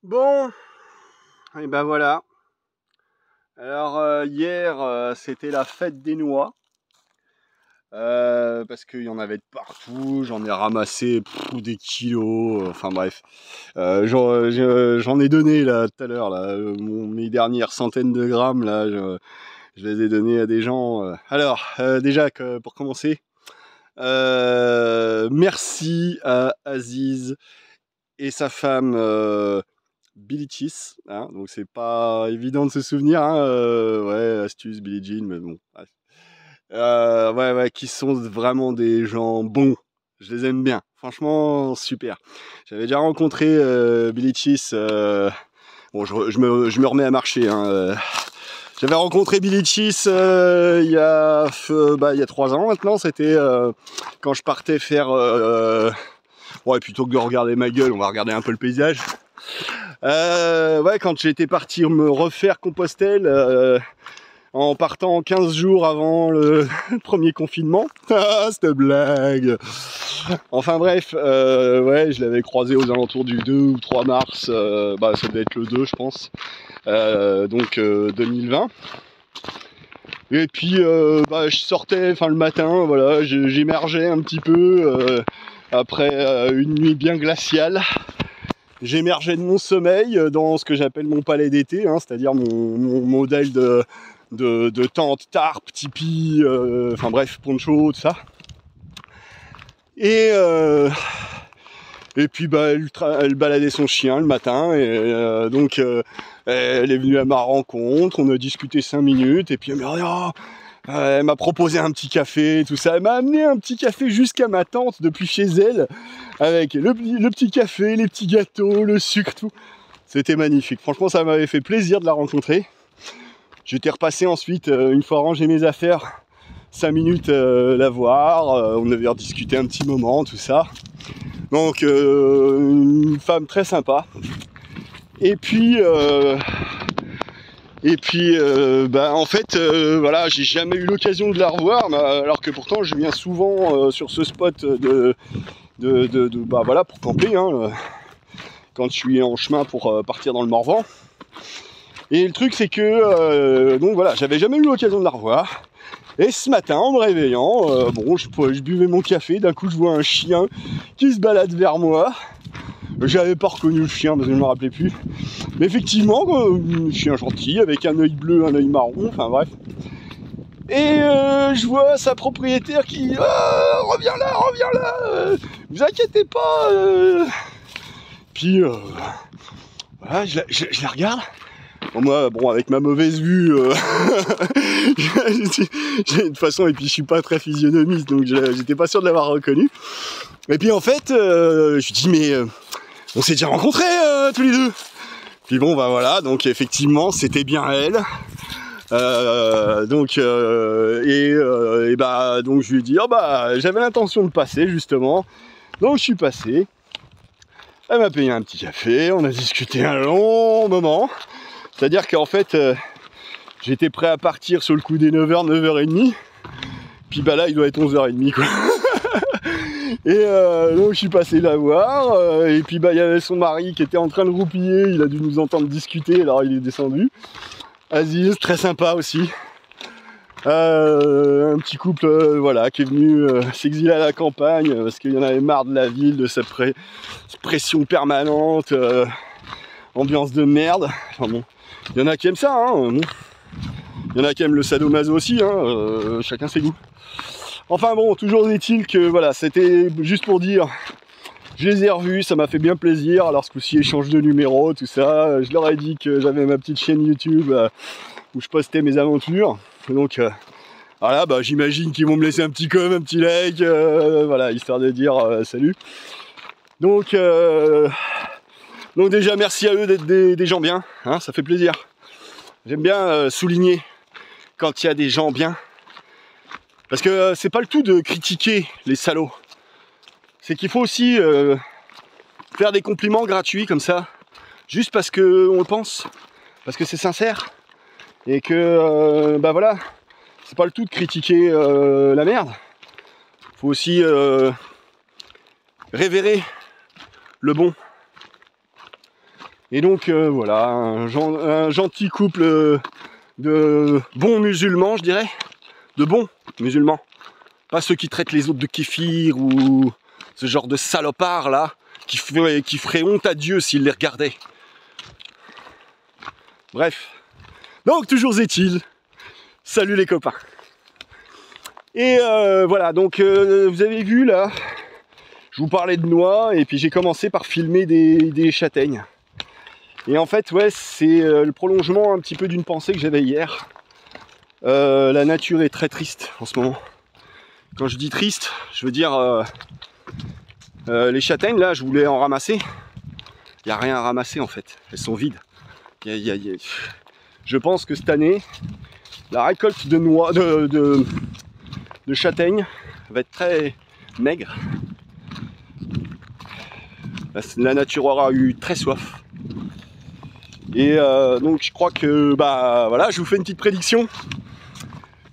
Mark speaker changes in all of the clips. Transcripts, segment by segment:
Speaker 1: Bon, et ben voilà. Alors hier c'était la fête des noix. Parce qu'il y en avait de partout, j'en ai ramassé des kilos, enfin bref. J'en ai donné là tout à l'heure, là, mes dernières centaines de grammes, là, je les ai donnés à des gens. Alors, déjà, pour commencer, merci à Aziz et sa femme Billie Cheese, hein, donc c'est pas évident de se souvenir, hein, ouais, astuce, Billie Jean, mais bon. Ouais, qui sont vraiment des gens bons. Je les aime bien. Franchement, super. J'avais déjà rencontré Billie Cheese. Bon, je me remets à marcher. Hein, j'avais rencontré Billie Cheese il y a 3 ans maintenant. C'était quand je partais faire. Ouais, plutôt que de regarder ma gueule, on va regarder un peu le paysage. Ouais, quand j'étais parti me refaire Compostelle. En partant 15 jours avant le premier confinement. Ah, cette blague. Enfin bref, ouais, je l'avais croisé aux alentours du 2 ou 3 mars, ça devait être le 2 je pense, donc 2020. Et puis je sortais, le matin, voilà, j'émergeais un petit peu, après une nuit bien glaciale. J'émergeais de mon sommeil dans ce que j'appelle mon palais d'été, hein, c'est-à-dire mon modèle de tente, tarp, tipi, enfin bref, poncho, tout ça. Et puis elle baladait son chien le matin, et donc elle est venue à ma rencontre, on a discuté 5 minutes, et puis elle m'a proposé un petit café, tout ça. Elle m'a amené un petit café jusqu'à ma tente depuis chez elle, avec le petit café, les petits gâteaux, le sucre, tout. C'était magnifique. Franchement, ça m'avait fait plaisir de la rencontrer. J'étais repassé ensuite, une fois rangé mes affaires, 5 minutes la voir. On avait rediscuté un petit moment, tout ça. Donc, une femme très sympa. Et puis, en fait, voilà, j'ai jamais eu l'occasion de la revoir, alors que pourtant je viens souvent sur ce spot voilà, pour camper, hein, quand je suis en chemin pour partir dans le Morvan. Et le truc c'est que donc voilà, j'avais jamais eu l'occasion de la revoir. Et ce matin, en me réveillant, je buvais mon café, d'un coup je vois un chien qui se balade vers moi. J'avais pas reconnu le chien parce que je me rappelais plus. Mais effectivement, un chien gentil avec un œil bleu, un œil marron, enfin bref. Et je vois sa propriétaire qui reviens là, vous inquiétez pas. Puis voilà, je la regarde. Bon, moi, avec ma mauvaise vue, de toute façon, et puis je suis pas très physionomiste, donc j'étais pas sûr de l'avoir reconnu. Et puis en fait, je dis mais on s'est déjà rencontrés tous les deux. Puis bon, voilà, donc effectivement, c'était bien elle. Donc je lui ai dit, j'avais l'intention de passer justement. Donc je suis passé. Elle m'a payé un petit café, on a discuté un long moment. C'est-à-dire qu'en fait, j'étais prêt à partir sur le coup des 9h, 9h30. Puis là, il doit être 11h30, quoi. Et donc je suis passé la voir, et puis il y avait son mari qui était en train de roupiller, il a dû nous entendre discuter, alors il est descendu. Aziz, très sympa aussi. Un petit couple voilà, qui est venu s'exiler à la campagne parce qu'il y en avait marre de la ville, de cette pression permanente, ambiance de merde. Enfin bon, il y en a qui aiment ça, hein. Bon. Il y en a qui aiment le sadomaso aussi, hein, chacun ses goûts. Enfin bon, toujours est-il que voilà, c'était juste pour dire, je les ai revus, ça m'a fait bien plaisir. Alors ce coup-ci, échange de numéros, tout ça. Je leur ai dit que j'avais ma petite chaîne YouTube où je postais mes aventures. Et donc voilà, j'imagine qu'ils vont me laisser un petit com, un petit like, voilà, histoire de dire salut. Donc déjà merci à eux d'être des gens bien, hein, ça fait plaisir. J'aime bien souligner quand il y a des gens bien. Parce que c'est pas le tout de critiquer les salauds. C'est qu'il faut aussi faire des compliments gratuits comme ça, juste parce que on le pense, parce que c'est sincère, et que voilà, c'est pas le tout de critiquer la merde. Faut aussi révérer le bon. Et donc voilà, un gentil couple de bons musulmans, je dirais, de bons musulmans, pas ceux qui traitent les autres de kéfir ou ce genre de salopards là, qui ferait honte à Dieu s'il les regardait. Bref, donc toujours est-il, salut les copains. Et voilà, donc vous avez vu là, je vous parlais de noix et puis j'ai commencé par filmer des châtaignes. Et en fait, ouais, c'est le prolongement un petit peu d'une pensée que j'avais hier. La nature est très triste en ce moment. Quand je dis triste, je veux dire les châtaignes là, je voulais en ramasser. Il n'y a rien à ramasser en fait, elles sont vides. Je pense que cette année, la récolte de noix, de châtaignes va être très maigre. La nature aura eu très soif. Et donc je crois que bah voilà, je vous fais une petite prédiction.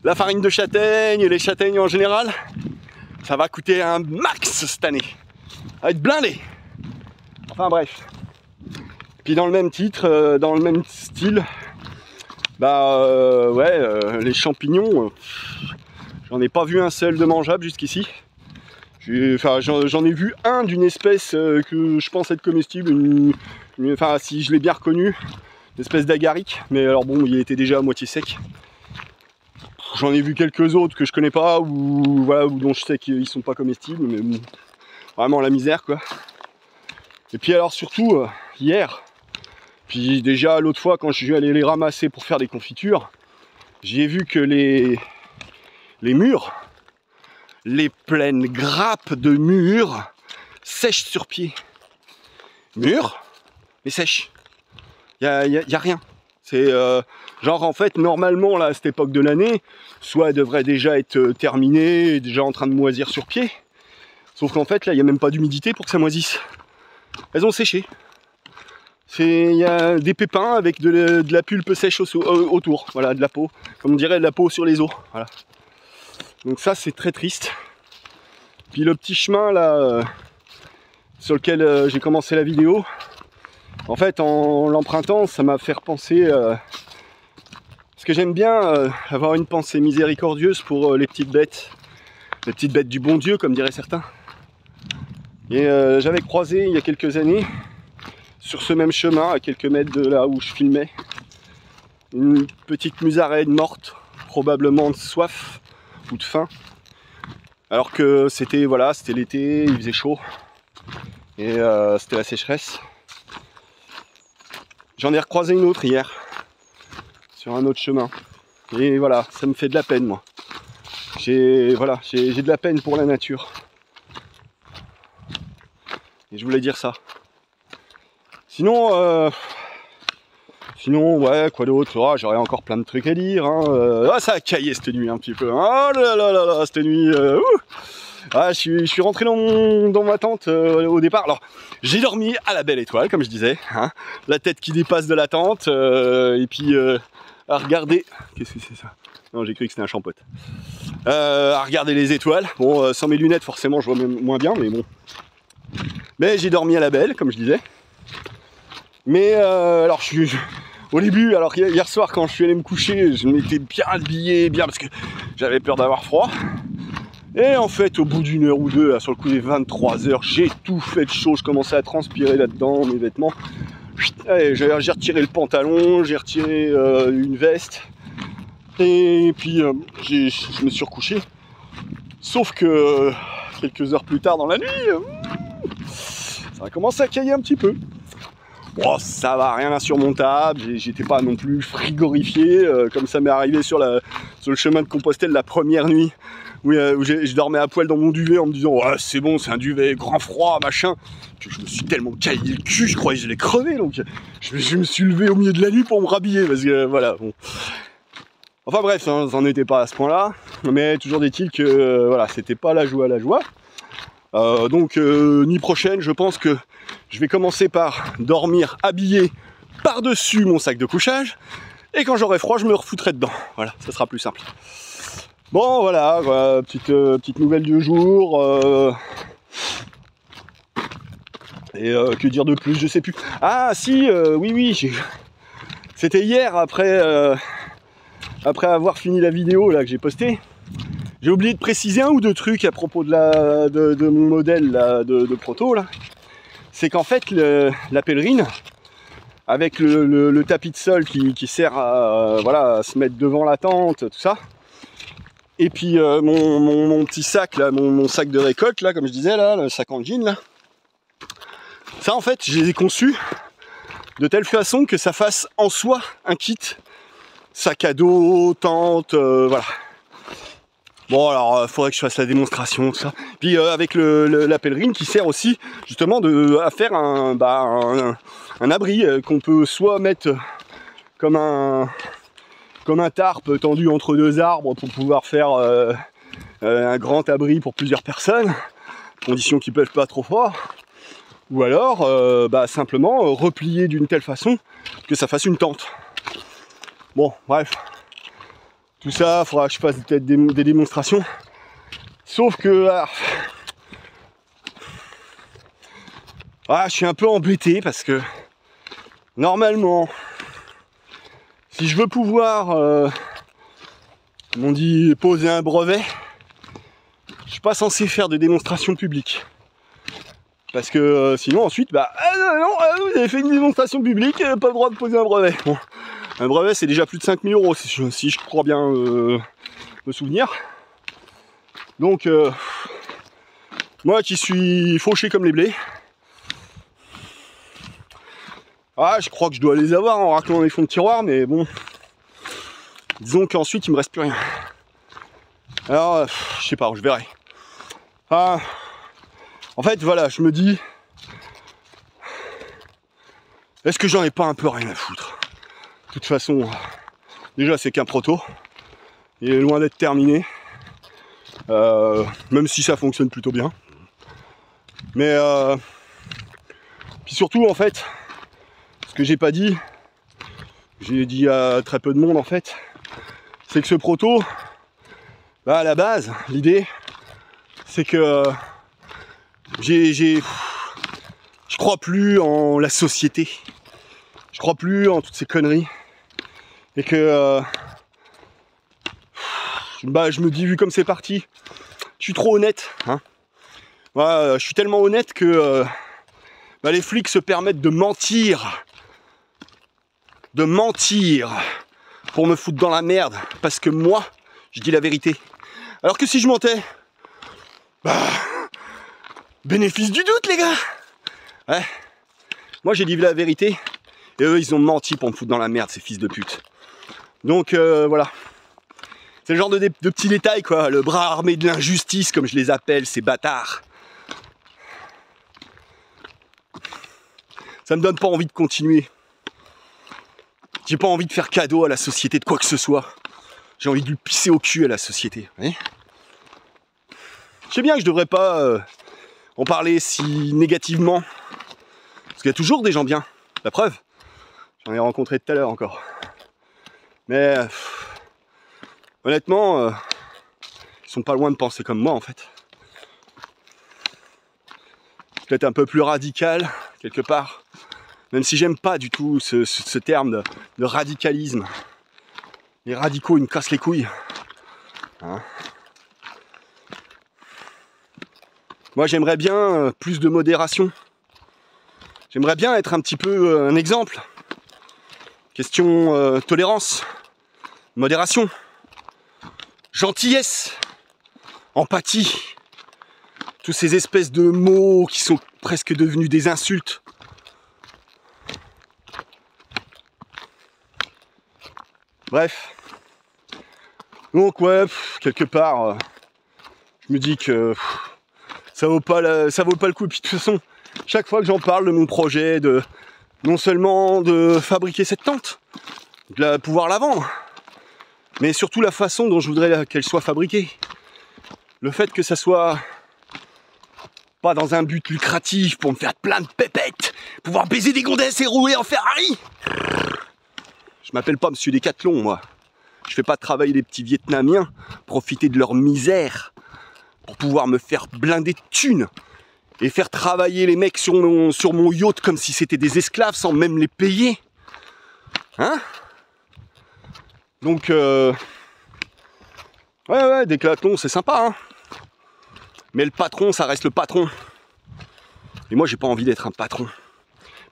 Speaker 1: La farine de châtaigne et les châtaignes en général, ça va coûter un max cette année. Ça va être blindé. Enfin bref. Puis dans le même titre, dans le même style, bah ouais, les champignons, j'en ai pas vu un seul de mangeable jusqu'ici. J'en ai vu un d'une espèce que je pense être comestible, enfin si je l'ai bien reconnu, une espèce d'agaric, mais alors bon, il était déjà à moitié sec. J'en ai vu quelques autres que je connais pas, ou voilà, ou dont je sais qu'ils sont pas comestibles, mais bon, vraiment la misère quoi. Et puis alors surtout, hier, puis déjà l'autre fois quand je suis allé les ramasser pour faire des confitures, j'ai vu que les mûres, les pleines grappes de mûres sèchent sur pied. Mûres, mais sèches. Y a rien. C'est genre en fait normalement là à cette époque de l'année, soit elles devraient déjà être terminées, déjà en train de moisir sur pied. Sauf qu'en fait là il n'y a même pas d'humidité pour que ça moisisse. Elles ont séché. Il y a des pépins avec de la pulpe sèche autour, voilà, de la peau, comme on dirait de la peau sur les os. Voilà. Donc ça c'est très triste. Puis le petit chemin là sur lequel j'ai commencé la vidéo, en fait en l'empruntant ça m'a fait repenser parce que j'aime bien avoir une pensée miséricordieuse pour les petites bêtes du bon Dieu comme diraient certains. Et j'avais croisé il y a quelques années sur ce même chemin à quelques mètres de là où je filmais une petite musaraigne morte, probablement de soif ou de faim, alors que c'était voilà, c'était l'été, il faisait chaud et c'était la sécheresse. J'en ai recroisé une autre hier sur un autre chemin et voilà, ça me fait de la peine moi. J'ai de la peine pour la nature et je voulais dire ça. Sinon ouais, quoi d'autre, oh, j'aurais encore plein de trucs à dire. Hein. Ah, ça a caillé cette nuit un petit peu. Oh là là là là, cette nuit. Ah, je suis rentré dans ma tente au départ. Alors, j'ai dormi à la belle étoile, comme je disais. Hein. La tête qui dépasse de la tente. Et puis, à regarder... Qu'est-ce que c'est ça? Non, j'ai cru que c'était un champote. À regarder les étoiles. Bon, sans mes lunettes, forcément, je vois moins bien, mais bon. Mais j'ai dormi à la belle, comme je disais. Mais alors, au début, alors hier soir quand je suis allé me coucher, je m'étais bien habillé, parce que j'avais peur d'avoir froid. Et en fait, au bout d'une heure ou deux, là, sur le coup des 23 heures, j'ai tout fait de chaud, je commençais à transpirer là-dedans, mes vêtements. Allez, j'ai retiré le pantalon, j'ai retiré une veste, et puis je me suis recouché. Sauf que quelques heures plus tard dans la nuit, ça a commencé à cailler un petit peu. Bon, ça va, rien d'insurmontable, j'étais pas non plus frigorifié, comme ça m'est arrivé sur le chemin de Compostelle la première nuit, où je dormais à poil dans mon duvet en me disant ouais, c'est bon, c'est un duvet, grand froid, machin. Je me suis tellement caillé le cul, je croyais que j'allais crever, donc je me suis levé au milieu de la nuit pour me rhabiller, parce que voilà, bon. Enfin bref, hein, ça n'en était pas à ce point-là, mais toujours est-il que voilà, c'était pas la joie. Donc nuit prochaine, je pense que je vais commencer par dormir habillé par-dessus mon sac de couchage, et quand j'aurai froid, je me refoutrai dedans. Voilà, ça sera plus simple. Bon, voilà, petite nouvelle du jour. Et que dire de plus, je sais plus. Ah si, oui, c'était hier après avoir fini la vidéo là que j'ai postée. J'ai oublié de préciser un ou deux trucs à propos de mon modèle là, de proto là. C'est qu'en fait la pèlerine, avec le tapis de sol qui sert à, voilà, à se mettre devant la tente, tout ça. Et puis mon petit sac là, mon sac de récolte là, comme je disais là, le sac en jean là. Ça en fait, je les ai conçus de telle façon que ça fasse en soi un kit sac à dos, tente, voilà. Bon alors, faudrait que je fasse la démonstration, tout ça. Puis avec la pèlerine qui sert aussi justement à faire un abri qu'on peut soit mettre comme un tarpe tendu entre deux arbres pour pouvoir faire un grand abri pour plusieurs personnes, conditions qui peuvent pas trop fort. Ou alors simplement replier d'une telle façon que ça fasse une tente. Bon, bref. Tout ça, il faudra que je fasse peut-être des démonstrations. Sauf que je suis un peu embêté parce que normalement, si je veux pouvoir on dit poser un brevet, je suis pas censé faire de démonstration publique. Parce que sinon ensuite, vous avez fait une démonstration publique, pas le droit de poser un brevet. Bon, un brevet c'est déjà plus de 5 000 € si je crois bien me souvenir. Donc moi qui suis fauché comme les blés, je crois que je dois les avoir en raclant les fonds de tiroir, mais bon, disons qu'ensuite il me reste plus rien. Alors je sais pas, je verrai. En fait, voilà, je me dis, est-ce que j'en ai pas un peu rien à foutre? De toute façon, déjà c'est qu'un proto, il est loin d'être terminé, même si ça fonctionne plutôt bien. Mais puis surtout en fait, ce que j'ai pas dit, j'ai dit à très peu de monde en fait, c'est que ce proto, à la base, l'idée, c'est que je crois plus en la société, je crois plus en toutes ces conneries, et que je me dis, vu comme c'est parti, je suis trop honnête, hein. Voilà, je suis tellement honnête que les flics se permettent de mentir pour me foutre dans la merde, parce que moi je dis la vérité, alors que si je mentais, bénéfice du doute, les gars. Ouais. Moi, j'ai dit la vérité. Et eux, ils ont menti pour me foutre dans la merde, ces fils de pute. Donc, voilà. C'est le genre de petits détails, quoi. Le bras armé de l'injustice, comme je les appelle, ces bâtards. Ça me donne pas envie de continuer. J'ai pas envie de faire cadeau à la société de quoi que ce soit. J'ai envie de lui pisser au cul à la société. Ouais. Je sais bien que je devrais pas en parler si négativement, parce qu'il y a toujours des gens bien. La preuve, j'en ai rencontré tout à l'heure encore. Mais honnêtement, ils sont pas loin de penser comme moi en fait. Peut-être un peu plus radical quelque part, même si j'aime pas du tout ce terme de radicalisme. Les radicaux, ils me cassent les couilles. Hein? Moi, j'aimerais bien plus de modération. J'aimerais bien être un petit peu un exemple. Question tolérance, modération, gentillesse, empathie. Tous ces espèces de mots qui sont presque devenus des insultes. Bref. Donc ouais, quelque part, je me dis que ça vaut pas le coup. Et puis de toute façon, chaque fois que j'en parle de mon projet, non seulement de fabriquer cette tente, de pouvoir la vendre, mais surtout la façon dont je voudrais qu'elle soit fabriquée. Le fait que ça soit pas dans un but lucratif pour me faire plein de pépettes, pouvoir baiser des gondesses et rouler en Ferrari. Je m'appelle pas Monsieur Décathlon, moi. Je fais pas travailler les petits Vietnamiens, profiter de leur misère pour pouvoir me faire blinder de thunes et faire travailler les mecs sur mon yacht comme si c'était des esclaves sans même les payer. Hein? Donc, ouais, Décathlon, c'est sympa, hein. Mais le patron, ça reste le patron. Et moi, j'ai pas envie d'être un patron.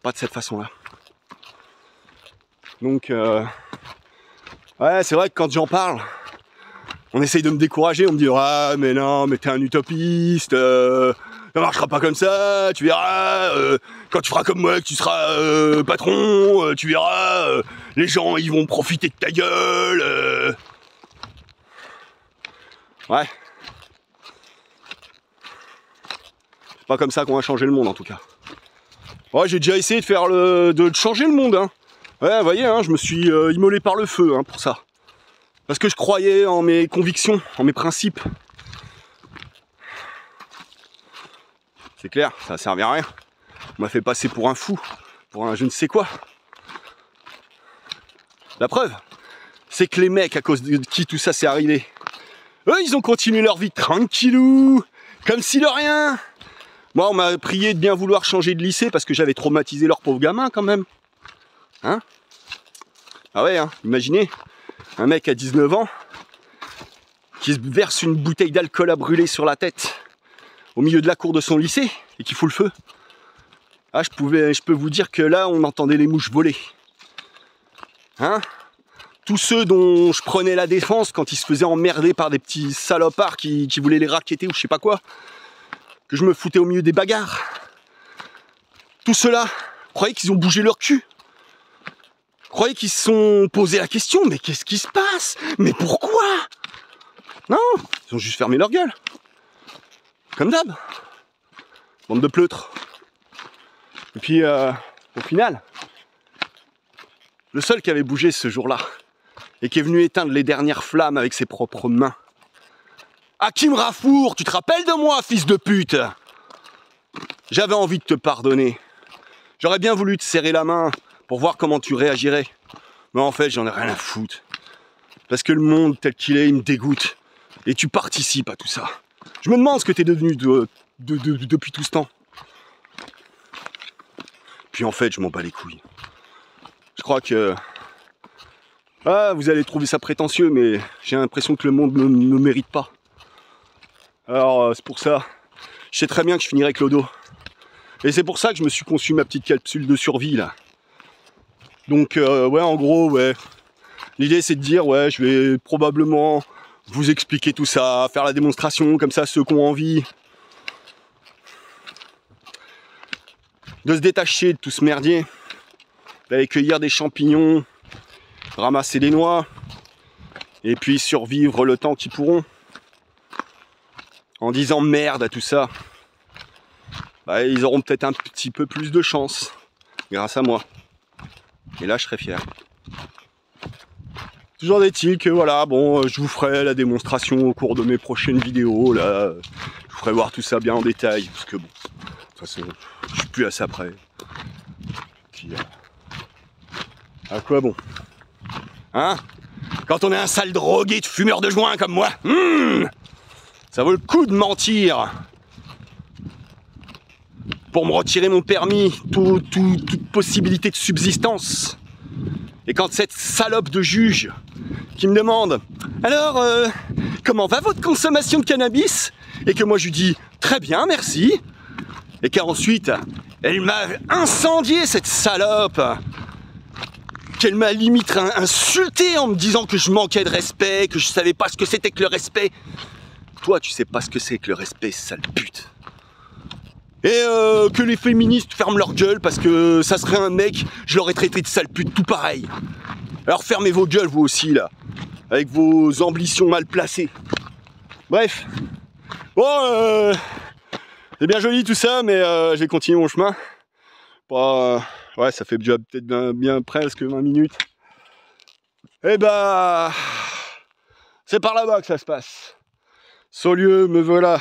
Speaker 1: Pas de cette façon-là. Donc, ouais, c'est vrai que quand j'en parle, on essaye de me décourager, on me dit « Ah, mais non, mais t'es un utopiste, ça marchera pas comme ça, tu verras, quand tu feras comme moi, que tu seras patron, tu verras, les gens, ils vont profiter de ta gueule. » Ouais. C'est pas comme ça qu'on va changer le monde, en tout cas. Ouais, j'ai déjà essayé de faire de changer le monde, hein. Ouais, vous voyez, hein, je me suis immolé par le feu, hein, pour ça. Parce que je croyais en mes convictions, en mes principes. C'est clair, ça servait à rien. On m'a fait passer pour un fou, pour un je ne sais quoi. La preuve, c'est que les mecs à cause de qui tout ça s'est arrivé, eux, ils ont continué leur vie tranquillou, comme si de rien. Moi, on m'a prié de bien vouloir changer de lycée parce que j'avais traumatisé leurs pauvres gamins quand même. Hein? Ah ouais, hein, imaginez, un mec à 19 ans qui se verse une bouteille d'alcool à brûler sur la tête au milieu de la cour de son lycée et qui fout le feu. Ah, je peux vous dire que là, on entendait les mouches voler. Hein? Tous ceux dont je prenais la défense quand ils se faisaient emmerder par des petits salopards qui voulaient les racketter ou je sais pas quoi, que je me foutais au milieu des bagarres. Tout ceux-là, croyaient qu'ils ont bougé leur cul. Croyaient qu'ils se sont posé la question, mais qu'est-ce qui se passe? Mais pourquoi? Non, ils ont juste fermé leur gueule. Comme d'hab. Bande de pleutres. Et puis, au final, le seul qui avait bougé ce jour-là, et qui est venu éteindre les dernières flammes avec ses propres mains, Hakim Rafour, tu te rappelles de moi, fils de pute? J'avais envie de te pardonner. J'aurais bien voulu te serrer la main pour voir comment tu réagirais. Mais en fait, j'en ai rien à foutre. Parce que le monde tel qu'il est, il me dégoûte. Et tu participes à tout ça. Je me demande ce que t'es devenu depuis tout ce temps. Puis en fait, je m'en bats les couilles. Je crois que... Ah, vous allez trouver ça prétentieux, mais j'ai l'impression que le monde ne mérite pas. Alors, c'est pour ça. Je sais très bien que je finirai clodo. Et c'est pour ça que je me suis conçu ma petite capsule de survie, là. Donc, ouais, en gros, ouais. L'idée, c'est de dire, ouais, je vais probablement vous expliquer tout ça, faire la démonstration, comme ça, ceux qui ont envie de se détacher de tout ce merdier, d'aller cueillir des champignons, ramasser des noix, et puis survivre le temps qu'ils pourront. En disant merde à tout ça, bah, ils auront peut-être un petit peu plus de chance, grâce à moi. Et là, je serai fier. Toujours est-il que voilà, bon, je vous ferai la démonstration au cours de mes prochaines vidéos. Là, je vous ferai voir tout ça bien en détail, parce que bon, de toute façon, je suis plus à ça près. Puis, à quoi bon? Hein? Quand on est un sale drogué de fumeur de joint comme moi, ça vaut le coup de mentir pour me retirer mon permis, toute possibilité de subsistance. Et quand cette salope de juge qui me demande « Alors, comment va votre consommation de cannabis ?» et que moi je lui dis « Très bien, merci », et qu'ensuite, elle m'a incendié cette salope, qu'elle m'a limite insulté en me disant que je manquais de respect, que je savais pas ce que c'était que le respect. Toi, tu sais pas ce que c'est que le respect, sale pute. Et que les féministes ferment leur gueule parce que ça serait un mec, je l'aurais traité de sale pute tout pareil. Alors fermez vos gueules vous aussi là, avec vos ambitions mal placées. Bref, bon, c'est bien joli tout ça, mais je vais continuer mon chemin. Ouais, ça fait déjà peut-être bien presque 20 minutes. Et bah, c'est par là-bas que ça se passe. Saulieu, me voilà.